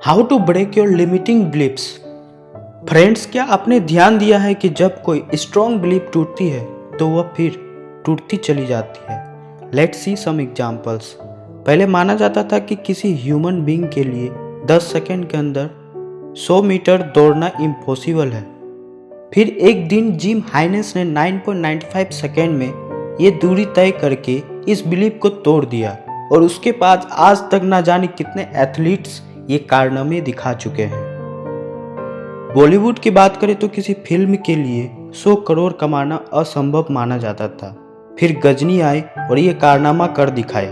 How to break your limiting beliefs. Friends, क्या आपने ध्यान दिया है कि जब कोई स्ट्रॉन्ग बिलीफ टूटती है तो वह फिर टूटती चली जाती है। Let's see some examples. पहले माना जाता था कि किसी ह्यूमन बीइंग के लिए 10 सेकंड के अंदर 100 मीटर दौड़ना इम्पॉसिबल है। फिर एक दिन जिम हाइनेस ने 9.95 सेकंड में ये दूरी तय करके इस बिलीफ को तोड़ दिया और उसके बाद आज तक ना जाने कितने एथलीट्स ये कारनामे दिखा चुके हैं। बॉलीवुड की बात करें तो किसी फिल्म के लिए 100 करोड़ कमाना असंभव माना जाता था। फिर गजनी आए और ये कारनामा कर दिखाया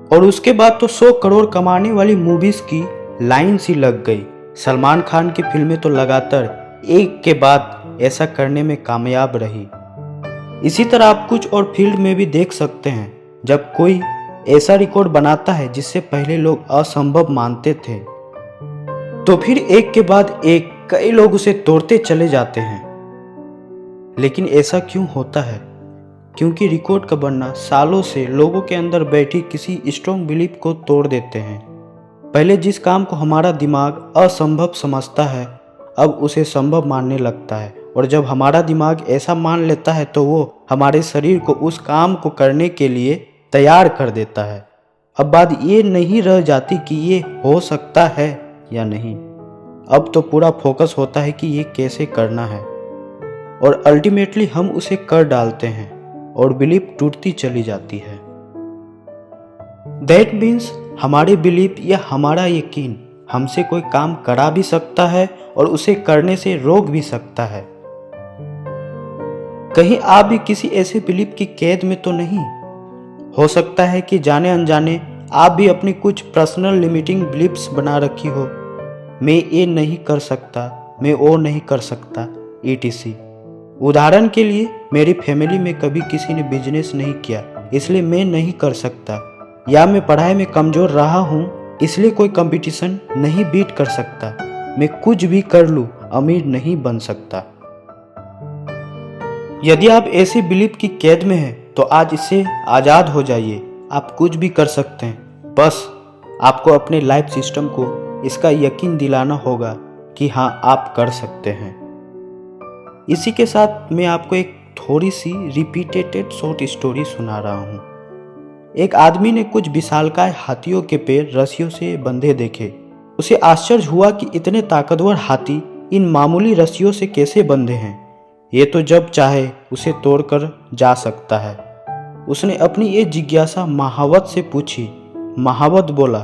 और उसके बाद तो 100 करोड़ कमाने वाली मूवीज की लाइन सी लग गई। सलमान खान की फिल्में तो लगातार एक के बाद ऐसा करने में कामयाब रही। इसी तरह आप कुछ और फील्ड में भी देख सकते हैं। जब कोई ऐसा रिकॉर्ड बनाता है जिससे पहले लोग असंभव मानते थे तो फिर एक के बाद एक कई लोग उसे तोड़ते चले जाते हैं। लेकिन ऐसा क्यों होता है? क्योंकि रिकॉर्ड का बनना सालों से लोगों के अंदर बैठी किसी स्ट्रॉन्ग बिलीफ को तोड़ देते हैं। पहले जिस काम को हमारा दिमाग असंभव समझता है अब उसे संभव मानने लगता है, और जब हमारा दिमाग ऐसा मान लेता है तो वो हमारे शरीर को उस काम को करने के लिए तैयार कर देता है। अब बात ये नहीं रह जाती कि ये हो सकता है या नहीं, अब तो पूरा फोकस होता है कि ये कैसे करना है, और अल्टीमेटली हम उसे कर डालते हैं और बिलीफ टूटती चली जाती है। दैट मीन्स हमारे बिलीफ या हमारा यकीन हमसे कोई काम करा भी सकता है और उसे करने से रोक भी सकता है। कहीं आप भी किसी ऐसे बिलीफ की कैद में तो नहीं? हो सकता है कि जाने अनजाने आप भी अपनी कुछ पर्सनल लिमिटिंग बिलीफ्स बना रखी हो। मैं ये नहीं कर सकता, मैं वो नहीं कर सकता, etc। उदाहरण के लिए मेरी फैमिली में कभी किसी ने बिजनेस नहीं किया इसलिए मैं नहीं कर सकता, या मैं पढ़ाई में कमज़ोर रहा हूँ इसलिए कोई कंपटीशन नहीं बीट कर सकता, मैं कुछ भी कर लूँ अमीर नहीं बन सकता। यदि आप ऐसे बिलीफ की कैद में हैं तो आज इससे आज़ाद हो जाइए। आप कुछ भी कर सकते हैं, बस आपको अपने लाइफ सिस्टम को इसका यकीन दिलाना होगा कि हाँ आप कर सकते हैं। इसी के साथ मैं आपको एक थोड़ी सी रिपीटेड शॉर्ट स्टोरी सुना रहा हूँ। एक आदमी ने कुछ विशालकाय हाथियों के पैर रस्सियों से बंधे देखे। उसे आश्चर्य हुआ कि इतने ताकतवर हाथी इन मामूली रस्सियों से कैसे बंधे हैं। ये तो जब चाहे उसे तोड़कर जा सकता है। उसने अपनी ये जिज्ञासा महावत से पूछी। महावत बोला,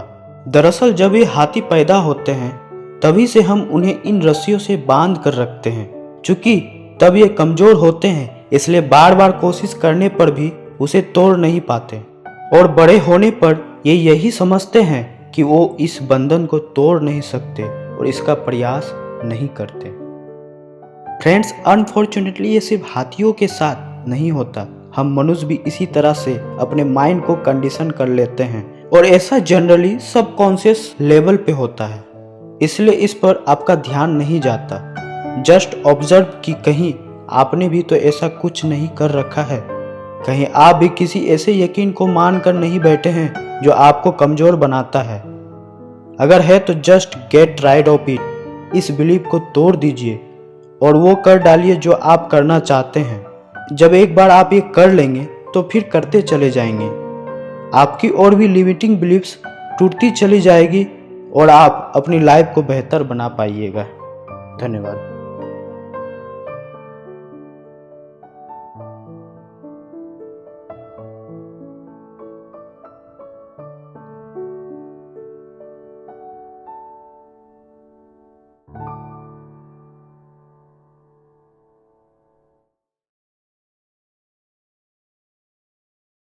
दरअसल जब ये हाथी पैदा होते हैं तभी से हम उन्हें इन रस्सियों से बांध कर रखते हैं। चूंकि तब ये कमजोर होते हैं इसलिए बार बार कोशिश करने पर भी उसे तोड़ नहीं पाते, और बड़े होने पर ये यही समझते हैं कि वो इस बंधन को तोड़ नहीं सकते और इसका प्रयास नहीं करते। फ्रेंड्स, अनफॉर्चुनेटली ये सिर्फ हाथियों के साथ नहीं होता। हम मनुष्य भी इसी तरह से अपने माइंड को कंडीशन कर लेते हैं, और ऐसा जनरली सबकॉन्शियस लेवल पे होता है, इसलिए इस पर आपका ध्यान नहीं जाता। जस्ट ऑब्जर्व कि कहीं आपने भी तो ऐसा कुछ नहीं कर रखा है। कहीं आप भी किसी ऐसे यकीन को मान कर नहीं बैठे हैं जो आपको कमजोर बनाता है। अगर है तो just get rid of it. इस बिलीफ को तोड़ दीजिए और वो कर डालिए जो आप करना चाहते हैं। जब एक बार आप ये कर लेंगे तो फिर करते चले जाएंगे। आपकी और भी लिमिटिंग बिलीफ्स टूटती चली जाएगी और आप अपनी लाइफ को बेहतर बना पाइएगा। धन्यवाद।